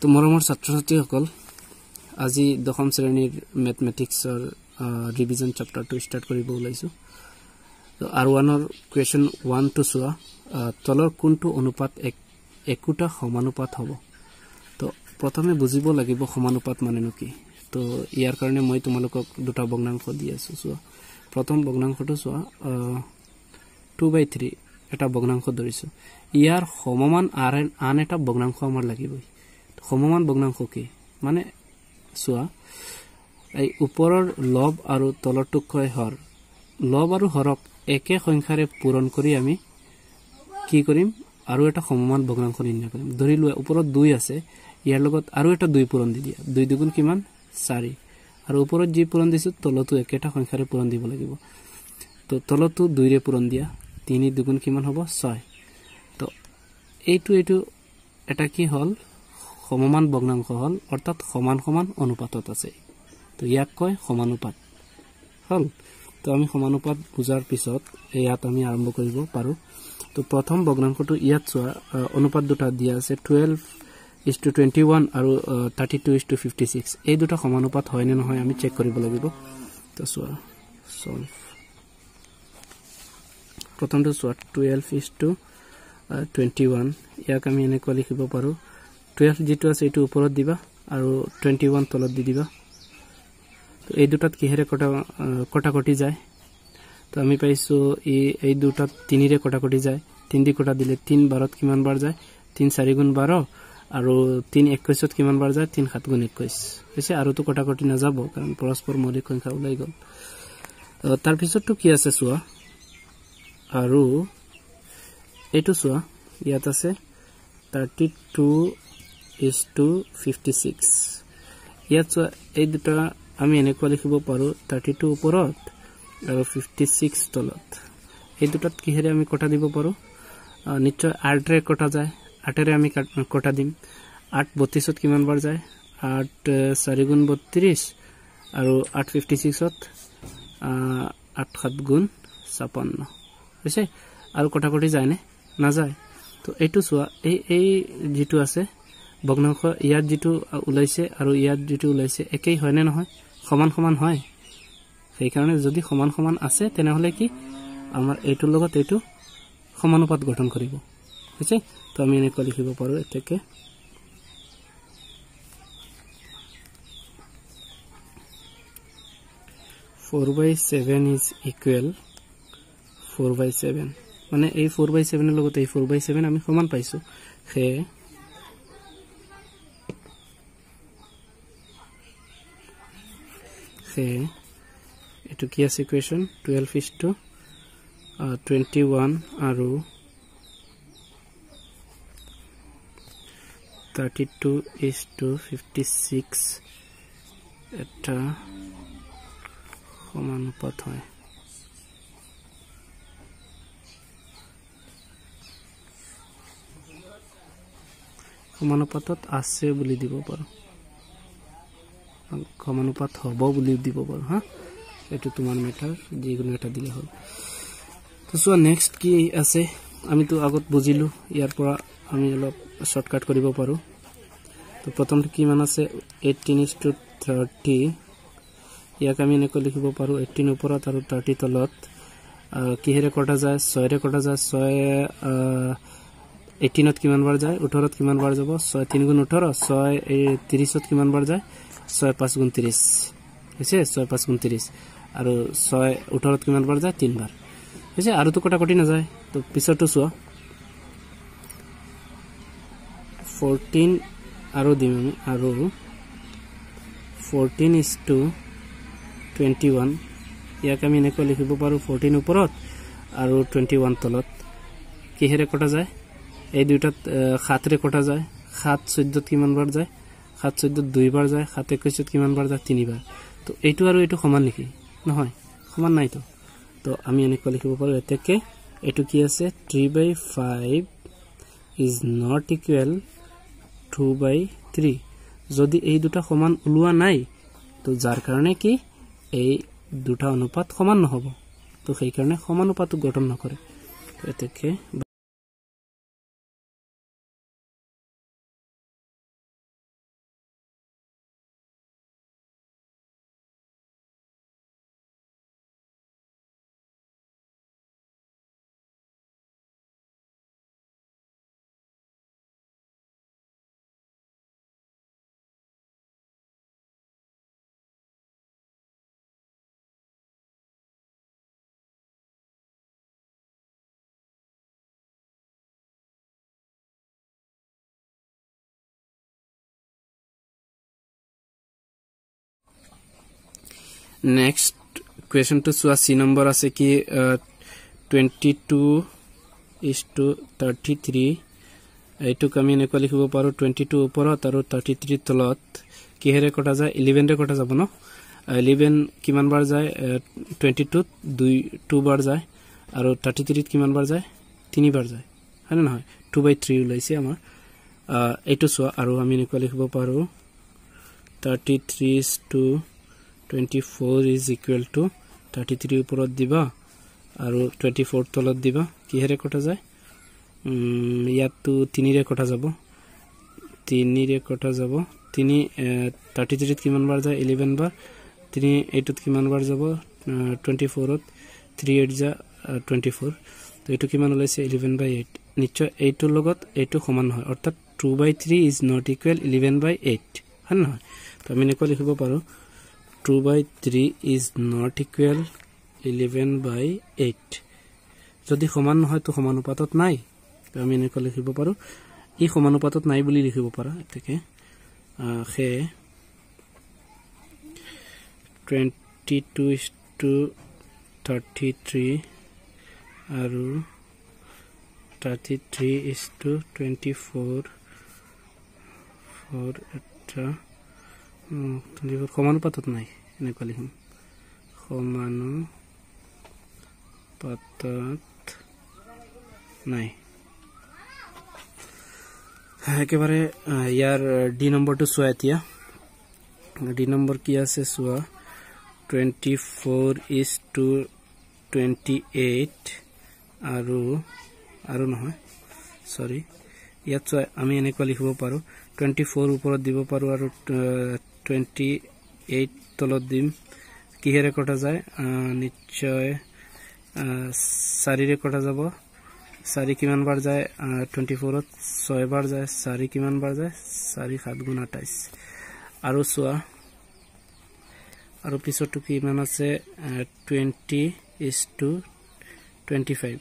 তো মৰমৰ ছাত্ৰ-ছাত্ৰীসকল আজি দশম শ্ৰেণীৰ ম্যাথমেটিক্সৰ ৰিভিজন চ্যাপ্টাৰটো ষ্টাৰ্ট কৰিব ওলাইছো। তো R1 ৰ কোৱেশ্চন 1 টু চোৱা তলৰ কোনটো অনুপাত একোটা সমানুপাত হ'ব। তো প্ৰথমে বুজিব লাগিব সমানুপাত মানে কি। তো ইয়াৰ কাৰণে মই তোমালোকক দুটা ভগ্নাংশ দি আছো। চোৱা প্ৰথম ভগ্নাংশটো চোৱা 2/3 এটা ভগ্নাংশ ধৰিছো। ইয়াৰ সমমান আন এটা ভগ্নাংশ আমাৰ লাগিবই। সমমান ভগ্নাংশ কি মানে চোৱা এই ওপৰৰ লব আৰু তলৰটো ক্ষয় হৰ লব আৰু হৰক একে সংখ্যাৰে পূৰণ কৰি আমি কি কৰিম আৰু এটা সমমান ভগ্নাংশ নিৰ্ণয় কৰিম। ধৰি লোৱা ওপৰত 2 আছে, ইয়াৰ লগত আৰু এটা 2 পূৰণ দি দিয়া। 2 দুগুণ কিমান 4 আৰু ওপৰত যি পূৰণ দিছো তলতো একেটা সংখ্যাৰে পূৰণ দিব লাগিব। তো তলতো 2 ৰে পূৰণ দিয়া। 3 দুগুণ কিমান হ'ব 6। তো এইটো এটা কি হল সমমান ভগ্নাংশ হল, অৰ্থাৎ সমান সমান অনুপাতত আছে। তো ইয়াক কয় সমানুপাত হল। তো আমি সমানুপাত বুজাৰ পিছত ইয়াত আমি আৰম্ভ কৰিব পাৰো। তো প্ৰথম ভগ্নাংশটো ইয়াত চোৱা অনুপাত দুটা দিয়া আছে 12:21 আৰু 32:56। এই দুটা সমানুপাত হয় নে নহয় আমি চেক কৰিব লাগিব। তো চোৱা সলভ প্ৰথমটো চোৱা 12:21 ইয়াক আমি এনেকৈ লিখিব পাৰো 12 যেটো আছে এটো ওপৰত দিবা আৰু 21 তলত দি দিবা। তো এই দুটাত কিহেৰে কটাকটি যায়। তো আমি পাইছো এই দুটাত 3 ৰে কটাকটি যায়। 3 দি কটা দিলে 3 12ত কিমান বাৰ যায় 3 4 গুণ 12 আৰু 3 21ত কিমান বাৰ যায় 3 7 গুণ 21 হৈছে। আৰু তো কটাকটি না যাব কাৰণ পৰস্পৰ মৌলিক সংখ্যা ওলাই গল। তাৰ পিছতটো কি আছে চোৱা আৰু এটো চোৱা ইয়াত আছে 32:56। ইয়াত চোৱা এই দুটা আমি এনেকৈ লিখিব পাৰো 32 ওপৰত আৰু 56 তলত। এই দুটাত কিহেৰে আমি কটা দিব পাৰো নিশ্চয় 8 ৰে কটা যায়। 8 ৰে আমি কটা দিম। 8 32ত কিমান বাৰ যায় 8 4 গুণ 32 আৰু 8 56ত 8 7 গুণ 56 হৈছে। আৰু কটাকটি যায় নে না যায়। তো এইটো চোৱা এই যেটো আছে ভগ্নাংশ ইয়াত যেটো ওলাইছে আৰু ইয়াত যেটো ওলাইছে একেই হয় নে নহয় সমান সমান হয়। সেই কাৰণে যদি সমান সমান আছে তেনেহলে কি আমাৰ এইটোৰ লগত এইটো সমানুপাত গঠন কৰিব হৈছে। তো আমি এনেকৈ লিখিব পাৰো এতেকে 4/7 is equal 4/7 মানে এই 4/7 এর লগত এই 4/7 আমি সমান পাইছো। হে এটো কি আছে ইকুয়েশন 12:21 আৰু 32:56 এটা সমানুপাত হয়। সমানুপাতত আছে বুলি দিব পাৰো, সমানুপাত হ'ব বুলি দিব পাৰো। হা এটো তোমাৰ মেটাৰ যিকোনো এটা দিলে হ'ল। তো চোৱা নেক্সট কি আছে আমি তো আগত বুজিলো। ইয়াৰ পৰা আমি অলপ শৰ্টকাট কৰিব পাৰো। তো প্ৰথমটো কি মান আছে 18:30 ইয়াক আমি এনেকৈ লিখিব পাৰো 18 ওপৰত আৰু 30 তলত। কিহেৰে কটা যায় 6 ৰে কটা যায়। 6 18ত কিমান বাৰ যায় 18ত কিমান বাৰ যাব 6 3 গুণ 18 6 30ত কিমান বাৰ যায় 6 5 গুণ 30 হৈছে। 6 5 গুণ 30 আৰু 6 18ত কিমান বাৰ যায় 3 বাৰ হৈছে। আৰু তো কটাকটি না যায়। তো পিছৰটো চোৱা 14 আৰু দিম আমি আৰু 14:21 ইয়াক আমি এনেকৈ লিখিব পাৰো 14 ওপৰত আৰু 21 তলত। কিহেৰে কটা যায় এই দুটাত 7 ৰে কটা যায়। 7 14ত কিমান বাৰ যায় 7 14ত 2 বাৰ যায়। 7 21ত কিমান বাৰ যায় 3 বাৰ। তো এইটো আৰু এইটো সমান নেকি নহয় সমান নাই। তো আমি এনেকৈ লিখিব পাৰো এতেকে এইটো কি আছে 3/5 is not equal 2/3। যদি এই দুটা সমান ওলোৱা নাই তো যাৰ কাৰণে কি এই দুটা অনুপাত সমান নহব। তো সেই কাৰণে সমানুপাত গঠন নকৰে। এতেকে নেক্সট কুৱেশ্যনটো চোৱা চি নম্বৰ আছে কি 22:33 এইটোক আমি এনেকুৱা লিখিব পাৰো 22 ওপৰত আৰু 33 তলত কিহেৰে কটা যায় 11 ৰে কটা যাব ন 11 কিমান বাৰ যায় 22 2 বাৰ যায় আৰু 33 ত কিমান বাৰ যায় 3 বাৰ যায় হয় নহয় 2/3 ওলাইছে আমাৰ এইটো চোৱা আৰু আমি এনেকুৱা লিখিব পাৰো 33:24 is equal to 33 ওপৰত দিবা আৰু 24 তলত দিবা কিহেৰে কটা যায় ইয়াতো 3 ৰে কটা যাব 3 ৰে কটা যাব 3 33 ত কিমান বাৰ যায় 11 বাৰ 3 8 ত কিমান বাৰ যাব 24 ত 3 8 যা 24 তো এটো কিমান ওলাইছে 11/8 নিশ্চয় এইটোৰ লগত এইটো সমান হয় অৰ্থাৎ 2/3 is not equal 11/8 হয় নহয় তো আমি এনেকৈ লিখিব পাৰো 2/3 is not equal 11/8 যদি সমান নহয় তো সমানুপাতত নাই তো আমি এনেকৈ লিখিব পাৰো ই সমানুপাতত নাই বুলি লিখিব পাৰা এতেকে খে 22:33 আৰু 33:24 for এটা সমানুপাতত নাই এনেকুৱা লিখিম সমানুপাতত নাই একেবাৰে ইয়াৰ ডি নম্বৰটো চোৱা এতিয়া ডি নম্বৰ কি আছে চোৱা 24:28 আৰু নহয় সৰি ইয়াত চোৱা আমি এনেকুৱা লিখিব পাৰো 24 ওপৰত দিব পাৰো আৰু 28 তলত দিম কিহেৰে কটা যায় নিশ্চয় 4 ৰে কটা যাব 4 কিমান বাৰ যায় 24 ত 6 বাৰ যায় 4 কিমান বাৰ যায় 4 7 গুণ 28 আৰু চোৱা আৰু পিছৰটো কিমান আছে 20:25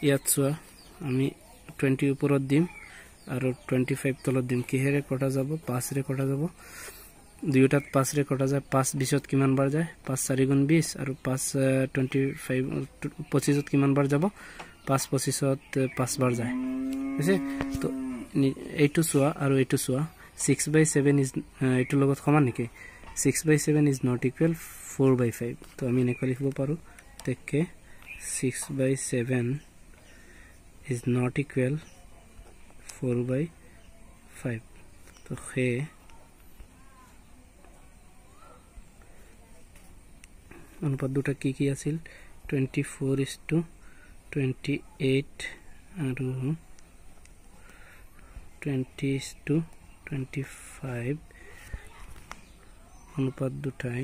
ইয়াত চোৱা আমি 20 ওপৰত দিম আৰু 25 তলত দিম কিহেৰে কটা যাব 5 ৰে কটা যাব দুইটাত 5 ৰে কটা যায় 5 20ত কিমান বাৰ যায় 5 4 গুণ 20 আৰু 5 25 25ত কিমান বাৰ যাব 5 25ত 5 বাৰ যায় বুঝছে তো এইটো চোৱা আৰু এইটো চোৱা 6/7 ইজ এইটো লগত সমান নেকি 6/7 is not equal 4/5 তো আমি এনেকৈ লিখিব পাৰো তেকে 6/7 is not equal 4/5 তো হে অনুপাত দুটা কি আছিল 24:28 আৰু 20:25 অনুপাত দুটাই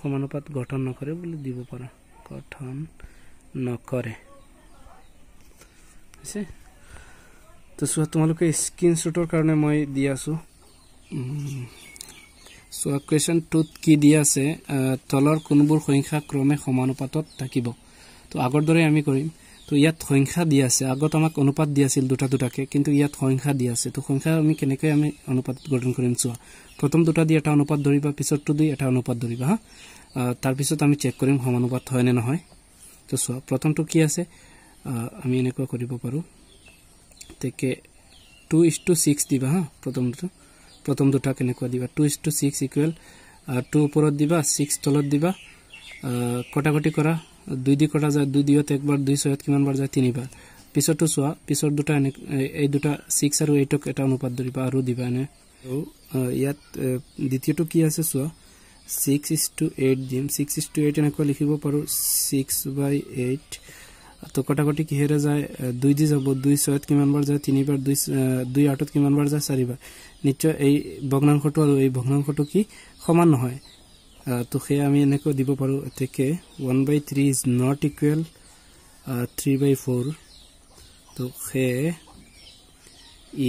সমানুপাত গঠন নকৰে বুলি দিব পাৰা গঠন নকৰে আছে তো চোৱা তোমালোকে স্ক্ৰীনশ্বটৰ কাৰণে মই দি আছো চোৱা কুৱেশ্যন 2 কি দি আছে তলৰ কোনবোৰ সংখ্যা ক্ৰমে সমানুপাতত থাকিব তো আগৰ দৰে আমি কৰিম তো ইয়াত সংখ্যা দি আছে আগত আমাক অনুপাত দি আছিল দুটাকে কিন্তু ইয়াত সংখ্যা দি আছে তো সংখ্যা আমি কেনেকৈ আমি অনুপাত গঠন কৰিম চোৱা প্ৰথম দুটা দি এটা অনুপাত ধৰিবা পিছৰটো দি এটা অনুপাত ধৰিবা হা তাৰ পিছত আমি চেক কৰিম সমানুপাত হয় নে নহয় তো চোৱা প্ৰথমটো কি আছে আমি এনেকৈ কৰিব পাৰো তেকে 2:6 দিবা হা প্ৰথম দুটা কেনেকৈ দিবা 2:6 ইকুৱেল 2 ওপৰত দিবা 6 তলত দিবা কটাকটি কৰা 2 দি কটা যায় 2 দিয়ত একবাৰ 2 6ত কিমান বাৰ যায় 3 বাৰ পিছৰটো চোৱা পিছৰ দুটা এই দুটা 6 আৰু 8ক এটা অনুপাত ধৰিবা আৰু দিবা নে ইয়াত দ্বিতীয়টো কি আছে চোৱা 6:8 দিম 6:8 এনেকৈ লিখিব পাৰো 6/8 তো কটাকটি কিহেৰে যায় 2 দি যাব 2 6ত কিমান বাৰ যায় 3 বাৰ 2 8ত কিমান বাৰ যায় 4 বাৰ নিশ্চয় এই ভগ্নাংশটো আৰু এই ভগ্নাংশটো কি সমান নহয় তো হে আমি এনেকৈ দিব পাৰো এতেকে 1/3 is not equal 3/4 তো হে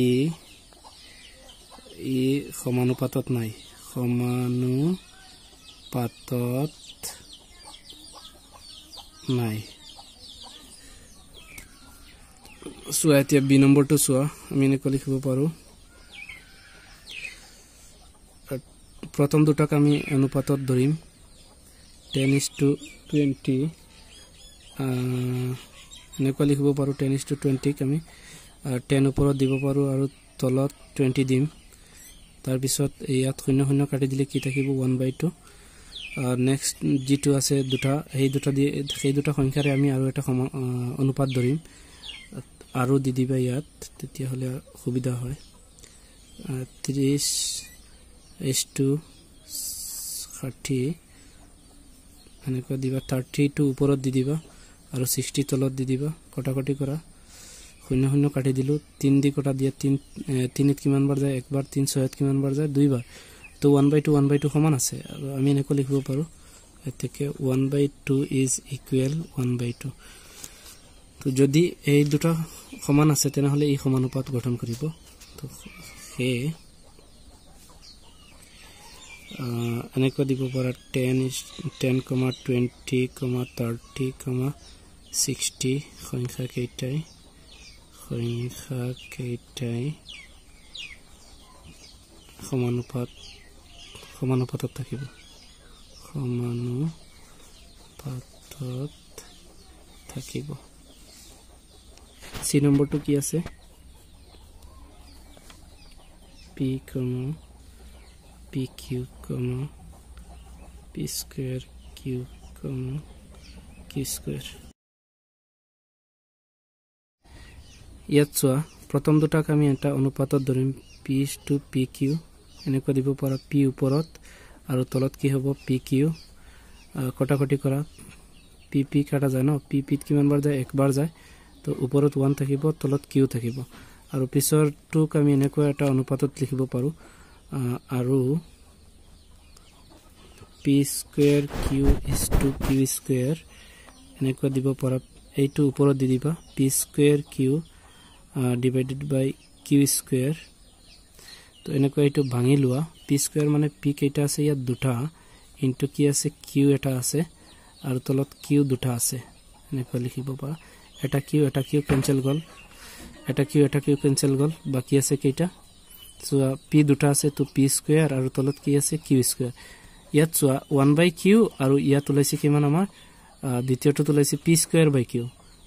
ই ই সমানুপাতত নাই চোৱা এতিয়া বি নম্বৰটো চোৱা আমি এনেকৈ লিখিব পাৰোঁ প্ৰথম দুটাক আমি অনুপাতত ধৰিম 10:20 এনেকৈ লিখিব পাৰোঁ 10:20 আমি 10 ওপৰত দিব পাৰোঁ আৰু তলত 20 দিম তাৰপিছত ইয়াত 0 কাটি দিলে কি থাকিব 1/2 নেক্সট যেটো আছে দুটা সেই দুটা সংখ্যাৰে আমি আৰু এটা অনুপাত ধৰিম আৰু দি দিবা ইয়াত তেতিয়া হলে সুবিধা হয় 30:60 এনেকৈ দিবা 30 টো ওপৰত দি দিবা আৰু 60 তলত দি দিবা কটাকটি কৰা 0 কাটি দিলো 3 দি কটা দিয়া 3 কিমান বাৰ যায় একবাৰ 3 6 কিমান বাৰ যায় দুইবাৰ তো 1/2 সমান আছে আৰু আমি এনেকৈ লিখিব পাৰো এতেকে 1/2 ইজ ইকুৱেল 1/2 তো যদি এই দুটা সমান আছে তেনেহলে এই সমানুপাত গঠন কৰিব তো হে এনেকৈ দিব পাৰা 10,20,30,60 সংখ্যা কেইটাই সমানুপাতত থাকিব সি নম্বৰটো কি আছে p, pq, p square q, q square ইয়াত চোৱা প্ৰথম দুটাক আমি এটা অনুপাতত ধৰিম p to pq এনেকৈ দিব পাৰা p ওপৰত আৰু তলত কি হ'ব pq কটাকটি কৰা pp কাটা যায় ন pp কিমান বাৰ যায় একবাৰ যায় তো ওপৰত 1 থাকিব তলত q থাকিব আৰু পিছৰটোক আমি এনেকৈ এটা অনুপাতত লিখিব পাৰো আৰু p square q is to q square এনেকৈ দিব পাৰা এইটো ওপৰত দি দিবা p square q divided by q square তো এনেকৈ এইটো ভাঙি লোৱা p square মানে p কেইটা আছে ইয়াত দুটা ইনটু কি আছে q এটা আছে আৰু তলত q দুটা আছে এনেকৈ লিখিব পাৰা এটা q কেনসেল গল এটা q কেনসেল গল বাকি আছে কেইটা সো p দুটা আছে তো p স্কয়ার আৰু তলত কি আছে q স্কয়াৰ ইয়াত চোৱা 1/q আৰু ইয়াত ওলাইছে কিমান আমাৰ দ্বিতীয়টো ওলাইছে p স্কয়াৰ বাই q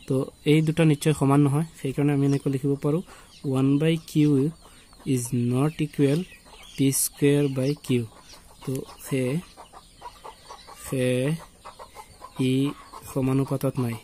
তো এই দুটা নিশ্চয় সমান নহয় সেই কাৰণে আমি এনেকৈ লিখিব পাৰো 1/q is not equal p square by q তো হে ই সমানুপাতত নাই